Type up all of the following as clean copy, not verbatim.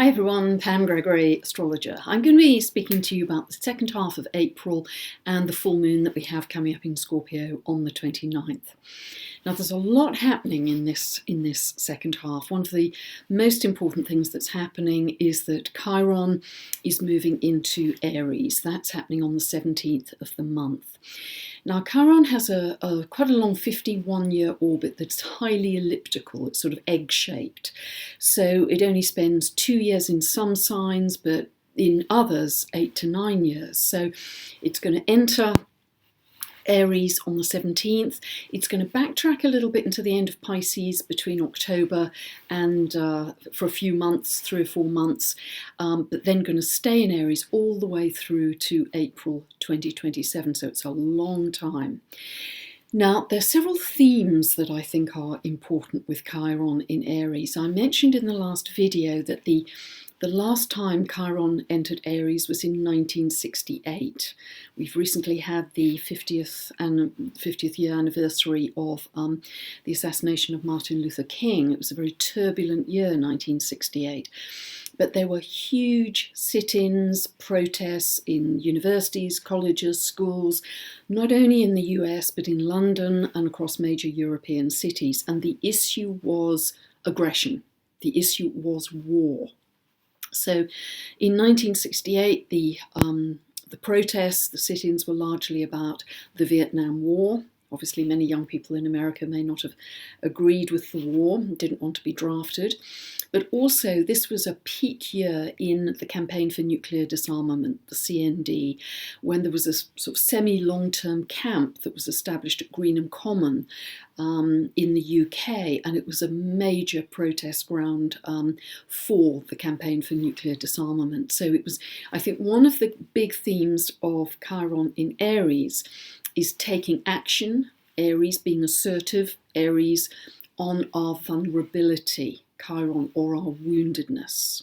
Hi everyone, Pam Gregory, astrologer. I'm going to be speaking to you about the second half of April and the full moon that we have coming up in Scorpio on the 29th. Now there's a lot happening in this second half. One of the most important things that's happening is that Chiron is moving into Aries. That's happening on the 17th of the month. Now Chiron has quite a long 51-year orbit that's highly elliptical. It's sort of egg-shaped. So it only spends 2 years in some signs, but in others 8 to 9 years. So it's going to enter Aries on the 17th. It's going to backtrack a little bit into the end of Pisces between October and for a few months, 3 or 4 months, but then going to stay in Aries all the way through to April 2027. So it's a long time. Now, there are several themes that I think are important with Chiron in Aries. I mentioned in the last video that the last time Chiron entered Aries was in 1968. We've recently had the 50th year anniversary of the assassination of Martin Luther King. It was a very turbulent year, 1968. But there were huge sit-ins, protests in universities, colleges, schools, not only in the US, but in London and across major European cities. And the issue was aggression. The issue was war. So in 1968, the protests, the sit-ins were largely about the Vietnam War. Obviously, many young people in America may not have agreed with the war, didn't want to be drafted. But also, this was a peak year in the Campaign for Nuclear Disarmament, the CND, when there was a sort of semi-long-term camp that was established at Greenham Common in the UK, and it was a major protest ground for the Campaign for Nuclear Disarmament. So it was, I think, one of the big themes of Chiron in Aries is taking action, Aries being assertive, Aries on our vulnerability, Chiron, or our woundedness.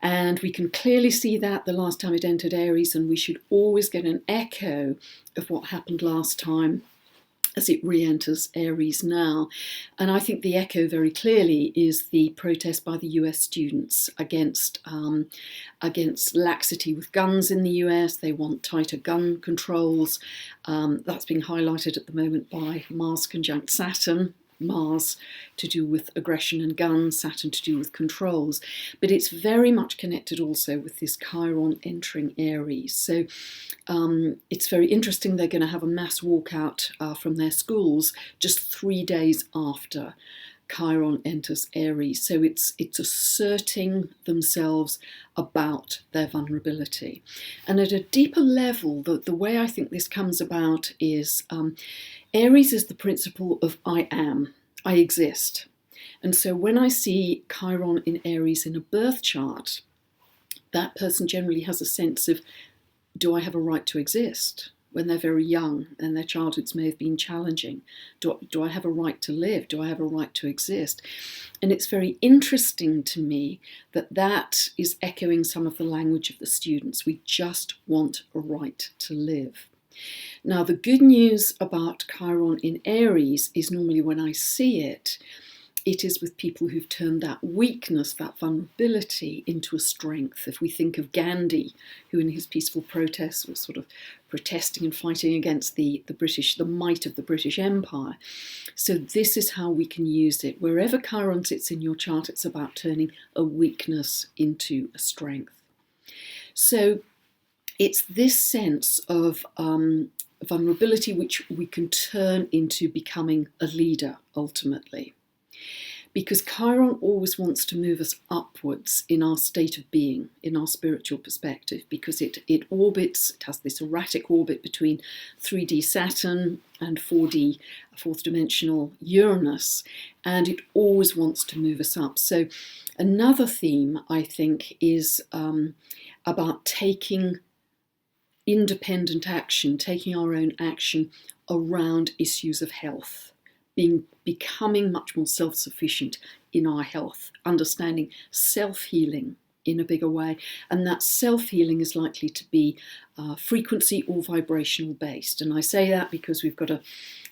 And we can clearly see that the last time it entered Aries, and we should always get an echo of what happened last time as it re-enters Aries now. And I think the echo very clearly is the protest by the US students against laxity with guns in the US. They want tighter gun controls. That's being highlighted at the moment by Mars conjunct Saturn. Mars to do with aggression and guns, Saturn to do with controls. But it's very much connected also with this Chiron entering Aries. So it's very interesting. They're going to have a mass walkout from their schools just 3 days after Chiron enters Aries. So it's asserting themselves about their vulnerability. And at a deeper level, the way I think this comes about is Aries is the principle of I am, I exist. And so when I see Chiron in Aries in a birth chart, that person generally has a sense of, do I have a right to exist? When they're very young and their childhoods may have been challenging. Do I have a right to live? Do I have a right to exist? And it's very interesting to me that is echoing some of the language of the students. We just want a right to live. Now, the good news about Chiron in Aries is normally when I see it, it is with people who've turned that weakness, that vulnerability into a strength. If we think of Gandhi, who in his peaceful protests was sort of protesting and fighting against the might of the British Empire. So this is how we can use it. Wherever Chiron sits in your chart, it's about turning a weakness into a strength. So it's this sense of vulnerability which we can turn into becoming a leader ultimately. Because Chiron always wants to move us upwards in our state of being, in our spiritual perspective, because it orbits, it has this erratic orbit between 3D Saturn and 4D, fourth dimensional Uranus, and it always wants to move us up. So another theme, I think, is about taking independent action, taking our own action around issues of health. Becoming much more self-sufficient in our health, understanding self-healing in a bigger way, and that self-healing is likely to be frequency or vibrational based. And I say that because we've got a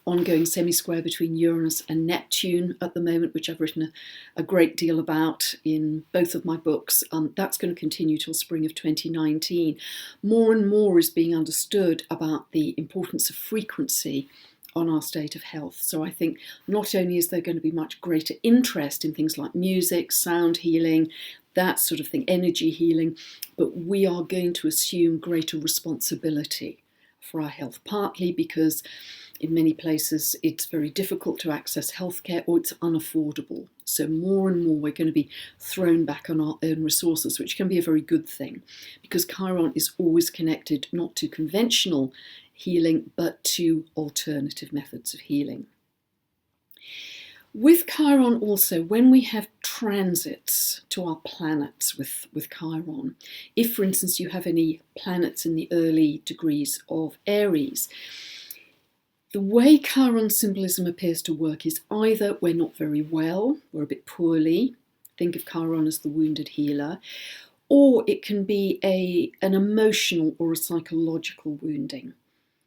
ongoing semi-square between Uranus and Neptune at the moment, which I've written a great deal about in both of my books. That's going to continue till spring of 2019. More and more is being understood about the importance of frequency on our state of health. So I think not only is there going to be much greater interest in things like music, sound healing, that sort of thing, energy healing, but we are going to assume greater responsibility for our health, partly because in many places it's very difficult to access healthcare or it's unaffordable. So more and more we're going to be thrown back on our own resources, which can be a very good thing, because Chiron is always connected not to conventional healing but to alternative methods of healing. With Chiron also, when we have transits to our planets with Chiron, if for instance you have any planets in the early degrees of Aries, the way Chiron symbolism appears to work is either we're not very well, we're a bit poorly, think of Chiron as the wounded healer, or it can be an emotional or a psychological wounding.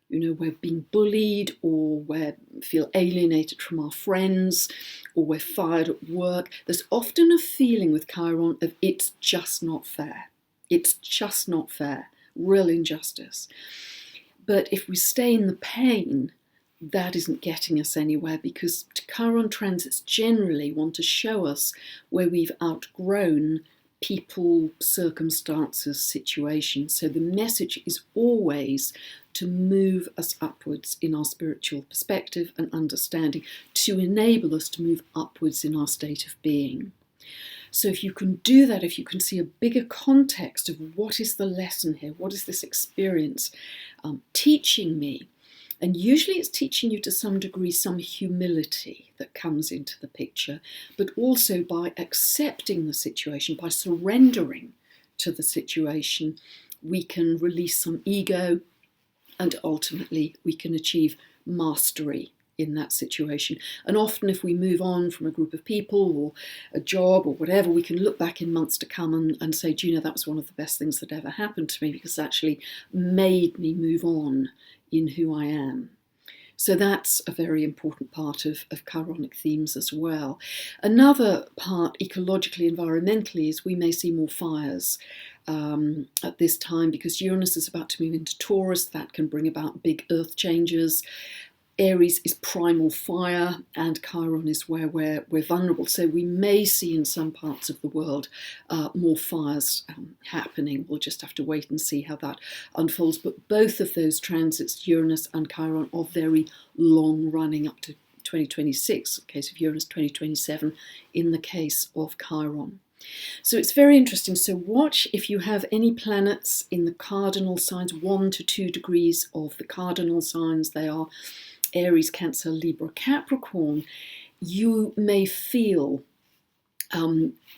You know, we're being bullied, or we feel alienated from our friends, or we're fired at work. There's often a feeling with Chiron of it's just not fair. It's just not fair. Real injustice. But if we stay in the pain, that isn't getting us anywhere, because Chiron transits generally want to show us where we've outgrown people, circumstances, situations. So the message is always to move us upwards in our spiritual perspective and understanding, to enable us to move upwards in our state of being. So if you can do that, if you can see a bigger context of what is the lesson here, what is this experience teaching me, and usually it's teaching you to some degree some humility that comes into the picture, but also by accepting the situation, by surrendering to the situation, we can release some ego, and ultimately we can achieve mastery in that situation. And often if we move on from a group of people or a job or whatever, we can look back in months to come and say, do you know, that was one of the best things that ever happened to me, because it actually made me move on in who I am. So that's a very important part of Chironic themes as well. Another part, ecologically, environmentally, is we may see more fires at this time, because Uranus is about to move into Taurus. That can bring about big earth changes. Aries is primal fire, and Chiron is where we're vulnerable. So we may see in some parts of the world more fires happening. We'll just have to wait and see how that unfolds. But both of those transits, Uranus and Chiron, are very long running, up to 2026, in the case of Uranus, 2027 in the case of Chiron. So it's very interesting. So watch if you have any planets in the cardinal signs, 1 to 2 degrees of the cardinal signs. They are Aries, Cancer, Libra, Capricorn. You may feel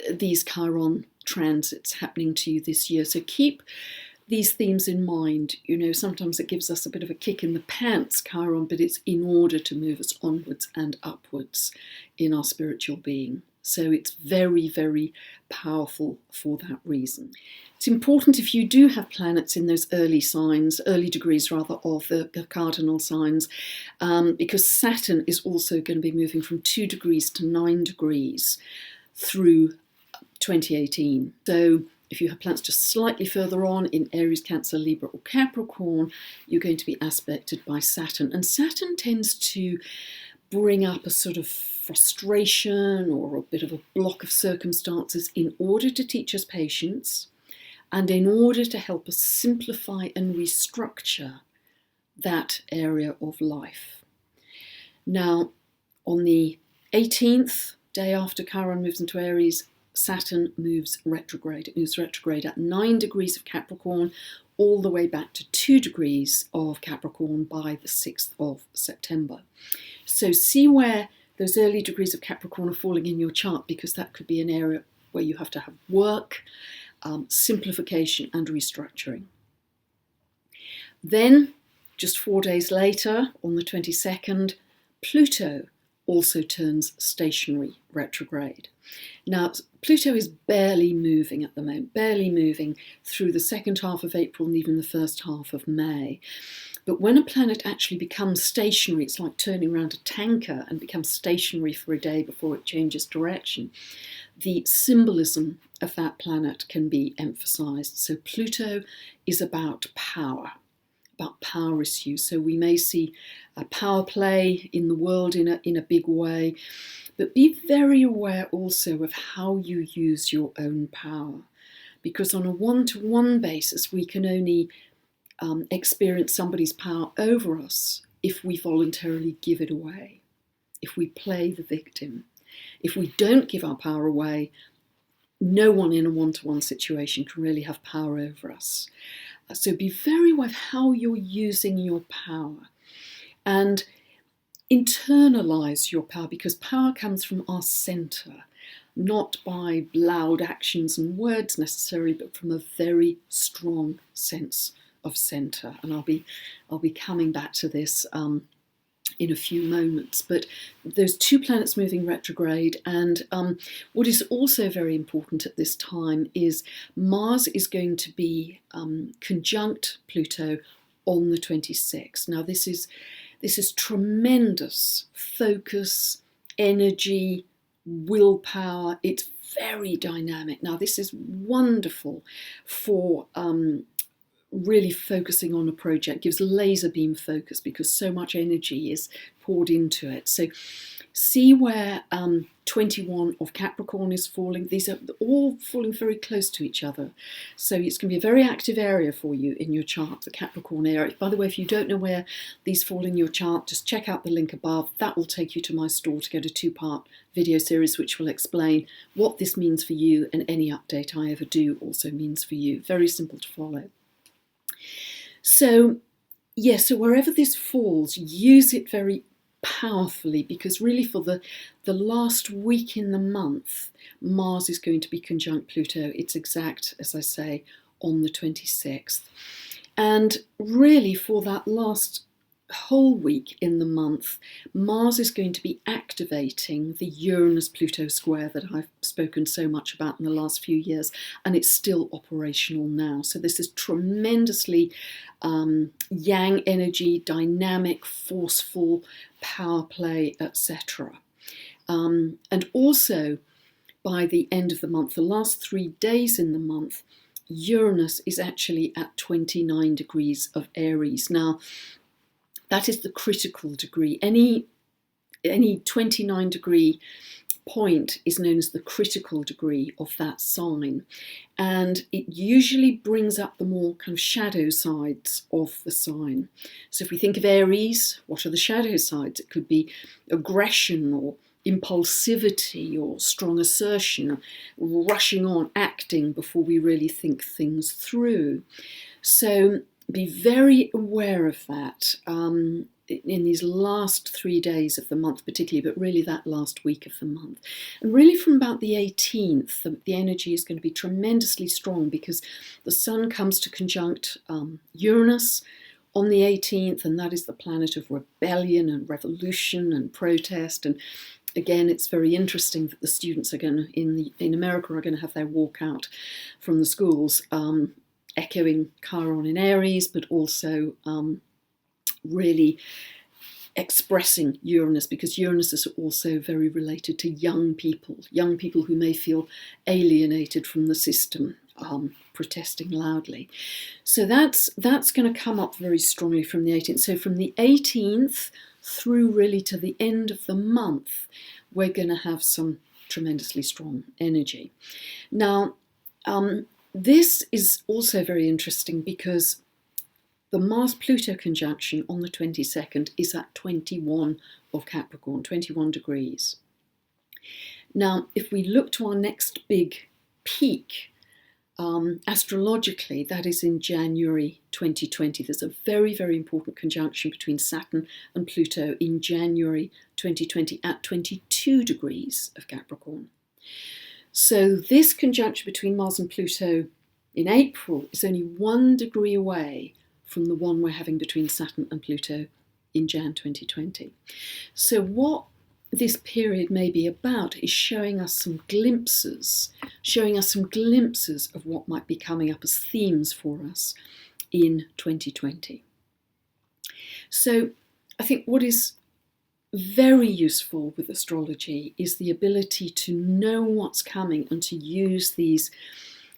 these Chiron transits happening to you this year. So keep these themes in mind. You know, sometimes it gives us a bit of a kick in the pants, Chiron, but it's in order to move us onwards and upwards in our spiritual being. So it's very, very powerful for that reason. It's important if you do have planets in those early signs, early degrees rather, of the cardinal signs, because Saturn is also going to be moving from 2 degrees to 9 degrees through 2018. So if you have planets just slightly further on in Aries, Cancer, Libra or Capricorn, you're going to be aspected by Saturn. And Saturn tends to bring up a sort of frustration or a bit of a block of circumstances in order to teach us patience and in order to help us simplify and restructure that area of life. Now, on the 18th, day after Chiron moves into Aries, Saturn moves retrograde. It moves retrograde at 9 degrees of Capricorn, all the way back to 2 degrees of Capricorn by the 6th of September. So see where those early degrees of Capricorn are falling in your chart, because that could be an area where you have to have work, simplification and restructuring. Then, just 4 days later, on the 22nd, Pluto also turns stationary retrograde. Now, Pluto is barely moving at the moment, barely moving through the second half of April and even the first half of May. But when a planet actually becomes stationary, it's like turning around a tanker and becomes stationary for a day before it changes direction. The symbolism of that planet can be emphasized. So Pluto is about power issues. So we may see a power play in the world in a big way, but be very aware also of how you use your own power, because on a one-to-one basis we can only experience somebody's power over us if we voluntarily give it away, if we play the victim. If we don't give our power away, no one in a one-to-one situation can really have power over us. So be very aware of how you're using your power and internalize your power, because power comes from our center, not by loud actions and words necessarily, but from a very strong sense of center. And I'll be coming back to this in a few moments. But there's two planets moving retrograde, and what is also very important at this time is Mars is going to be conjunct Pluto on the 26th. Now this is tremendous focus, energy, willpower. It's very dynamic. Now this is wonderful for really focusing on a project, gives laser beam focus because so much energy is poured into it. So see where 21 of Capricorn is falling. These are all falling very close to each other. So it's going to be a very active area for you in your chart, the Capricorn area. By the way, if you don't know where these fall in your chart, just check out the link above. That will take you to my store to get a two-part video series which will explain what this means for you, and any update I ever do also means for you. Very simple to follow. So, so wherever this falls, use it very powerfully, because really for the last week in the month, Mars is going to be conjunct Pluto. It's exact, as I say, on the 26th. And really for that last whole week in the month, Mars is going to be activating the Uranus-Pluto square that I've spoken so much about in the last few years, and it's still operational now. So this is tremendously yang energy, dynamic, forceful, power play, etc. And also by the end of the month, the last 3 days in the month, Uranus is actually at 29 degrees of Aries. Now, that is the critical degree. Any 29 degree point is known as the critical degree of that sign. And it usually brings up the more kind of shadow sides of the sign. So if we think of Aries, what are the shadow sides? It could be aggression or impulsivity or strong assertion, rushing on, acting before we really think things through. So be very aware of that in these last 3 days of the month particularly, but really that last week of the month. And really from about the 18th, the energy is going to be tremendously strong, because the Sun comes to conjunct Uranus on the 18th, and that is the planet of rebellion and revolution and protest. And again, it's very interesting that the students are going to, in America, are going to have their walkout from the schools, echoing Chiron in Aries, but also really expressing Uranus, because Uranus is also very related to young people who may feel alienated from the system, protesting loudly. So that's going to come up very strongly from the 18th. So from the 18th through really to the end of the month, we're going to have some tremendously strong energy. Now, this is also very interesting because the Mars-Pluto conjunction on the 22nd is at 21 of Capricorn, 21 degrees. Now, if we look to our next big peak, astrologically, that is in January 2020. There's a very, very important conjunction between Saturn and Pluto in January 2020 at 22 degrees of Capricorn. So this conjunction between Mars and Pluto in April is only 1 degree away from the one we're having between Saturn and Pluto in Jan 2020. So what this period may be about is showing us some glimpses of what might be coming up as themes for us in 2020. So I think what is very useful with astrology is the ability to know what's coming and to use these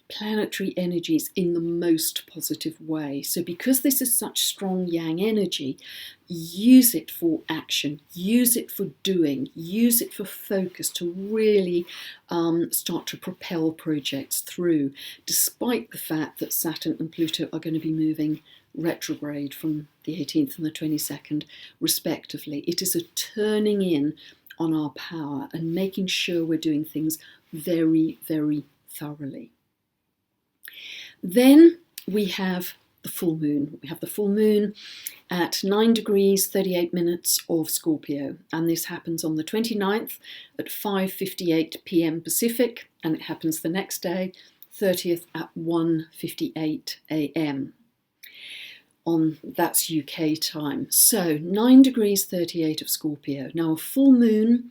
planetary energies in the most positive way. So because this is such strong yang energy, use it for action, use it for doing, use it for focus to really start to propel projects through, despite the fact that Saturn and Pluto are going to be moving retrograde from the 18th and the 22nd respectively. It is a turning in on our power and making sure we're doing things very, very thoroughly. Then we have the full moon. We have the full moon at 9 degrees 38 minutes of Scorpio, and this happens on the 29th at 5:58 p.m. Pacific, and it happens the next day, 30th, at 1:58 a.m. That's UK time. So 9 degrees 38 of Scorpio. Now a full moon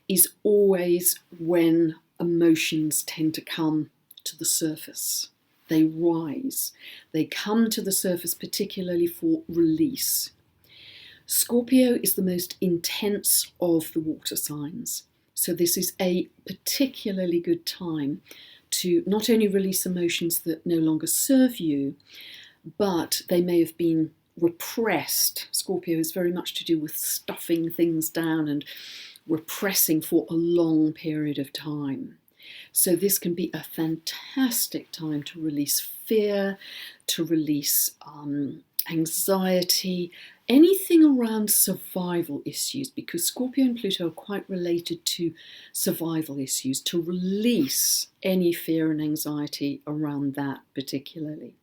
is always when emotions tend to come to the surface. They rise. They come to the surface particularly for release. Scorpio is the most intense of the water signs. So this is a particularly good time to not only release emotions that no longer serve you, but they may have been repressed. Scorpio is very much to do with stuffing things down and repressing for a long period of time. So this can be a fantastic time to release fear, to release anxiety, anything around survival issues, because Scorpio and Pluto are quite related to survival issues, to release any fear and anxiety around that particularly.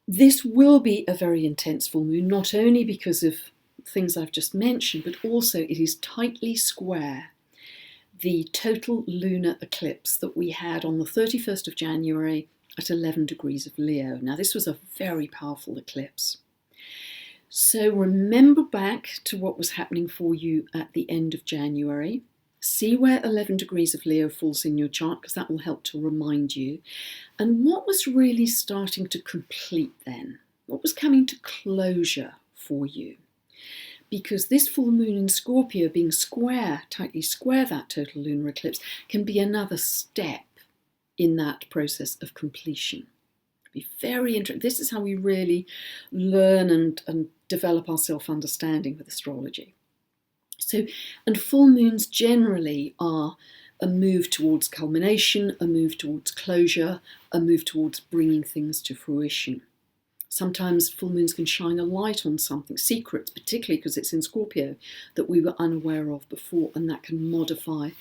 This will be a very intense full moon, not only because of things I've just mentioned, but also it is tightly square the total lunar eclipse that we had on the 31st of January at 11 degrees of Leo. Now, this was a very powerful eclipse. So remember back to what was happening for you at the end of January. See where 11 degrees of Leo falls in your chart, because that will help to remind you. And what was really starting to complete then? What was coming to closure for you? Because this full moon in Scorpio being square, tightly square that total lunar eclipse, can be another step in that process of completion. Be very interesting. This is how we really learn and develop our self-understanding with astrology. So, and full moons generally are a move towards culmination, a move towards closure, a move towards bringing things to fruition. Sometimes full moons can shine a light on something, secrets, particularly because it's in Scorpio, that we were unaware of before, and that can modify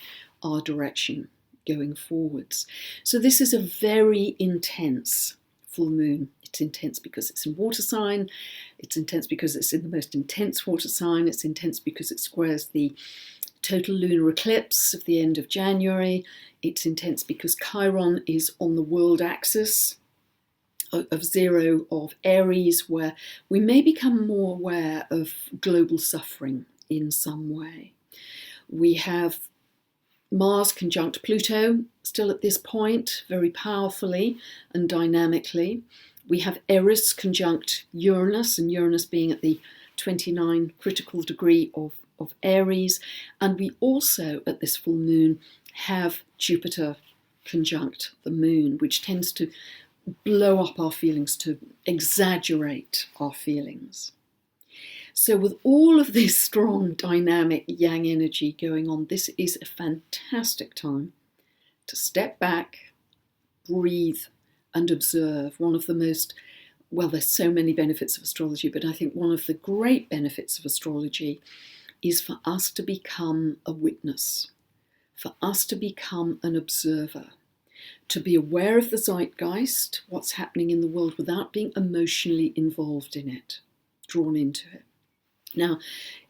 our direction going forwards. So this is a very intense full moon. It's intense because it's in water sign. It's intense because it's in the most intense water sign. It's intense because it squares the total lunar eclipse of the end of January. It's intense because Chiron is on the world axis of zero of Aries, where we may become more aware of global suffering in some way. We have Mars conjunct Pluto still at this point, very powerfully and dynamically. We have Eris conjunct Uranus, and Uranus being at the 29 critical degree of Aries. And we also, at this full moon, have Jupiter conjunct the moon, which tends to blow up our feelings, to exaggerate our feelings. So with all of this strong dynamic yang energy going on, this is a fantastic time to step back, breathe and observe. One of the most, well, there's so many benefits of astrology, but I think one of the great benefits of astrology is for us to become a witness, for us to become an observer, to be aware of the zeitgeist, what's happening in the world, without being emotionally involved in it, drawn into it. Now,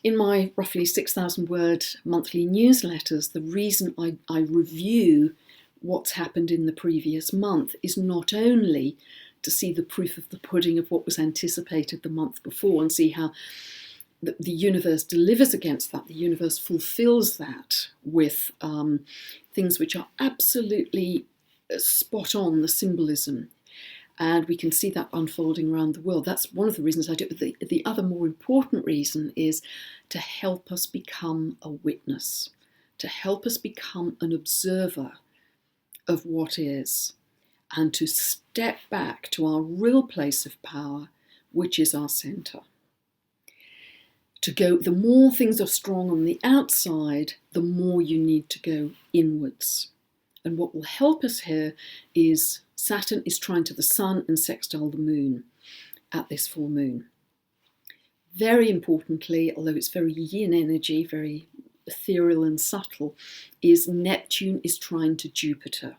in my roughly 6,000 word monthly newsletters, the reason I review what's happened in the previous month is not only to see the proof of the pudding of what was anticipated the month before and see how the universe delivers against that. The universe fulfills that with things which are absolutely spot on, the symbolism. And we can see that unfolding around the world. That's one of the reasons I do it. But the other more important reason is to help us become a witness, to help us become an observer of what is, and to step back to our real place of power, which is our centre. To go, the more things are strong on the outside, the more you need to go inwards. And what will help us here is Saturn is trine to the Sun and sextile the Moon at this full moon. Very importantly, although it's very yin energy, very ethereal and subtle, is Neptune is trine to Jupiter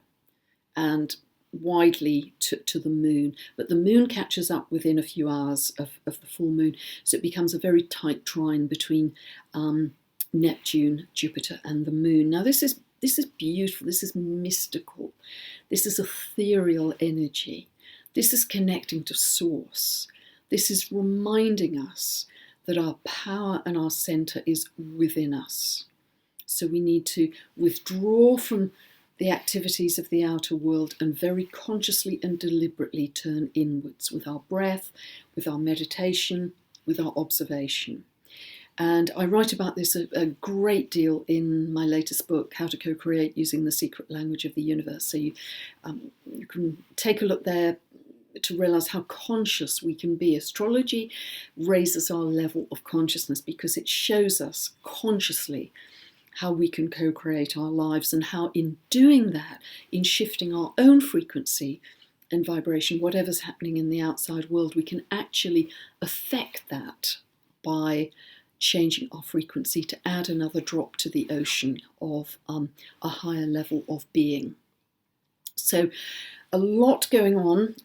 and widely to the moon. But the moon catches up within a few hours of the full moon, so it becomes a very tight trine between Neptune, Jupiter and the moon. Now this is beautiful, this is mystical, this is ethereal energy, this is connecting to source, this is reminding us that our power and our centre is within us. So we need to withdraw from the activities of the outer world and very consciously and deliberately turn inwards with our breath, with our meditation, with our observation. And I write about this a great deal in my latest book, How to Co-Create Using the Secret Language of the Universe. So you can take a look there to realise how conscious we can be. Astrology raises our level of consciousness because it shows us consciously how we can co-create our lives, and how in doing that, in shifting our own frequency and vibration, whatever's happening in the outside world, we can actually affect that by changing our frequency to add another drop to the ocean of a higher level of being. So a lot going on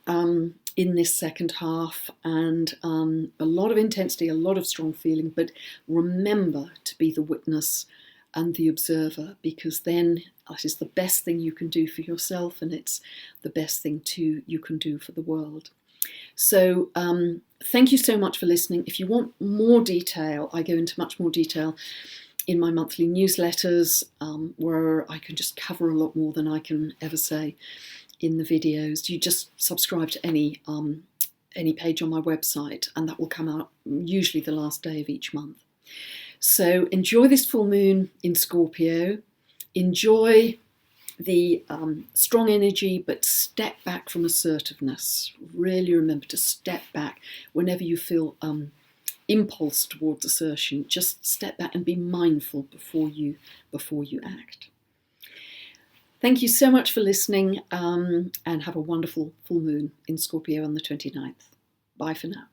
in this second half, and a lot of intensity, a lot of strong feeling, but remember to be the witness and the observer, because then that is the best thing you can do for yourself, and it's the best thing too you can do for the world. So thank you so much for listening. If you want more detail, I go into much more detail in my monthly newsletters, where I can just cover a lot more than I can ever say in the videos. You just subscribe to any page on my website, and that will come out usually the last day of each month. So enjoy this full moon in Scorpio, enjoy the strong energy, but step back from assertiveness. Really remember to step back whenever you feel impulse towards assertion. Just step back and be mindful before you act. Thank you so much for listening, and have a wonderful full moon in Scorpio on the 29th. Bye for now.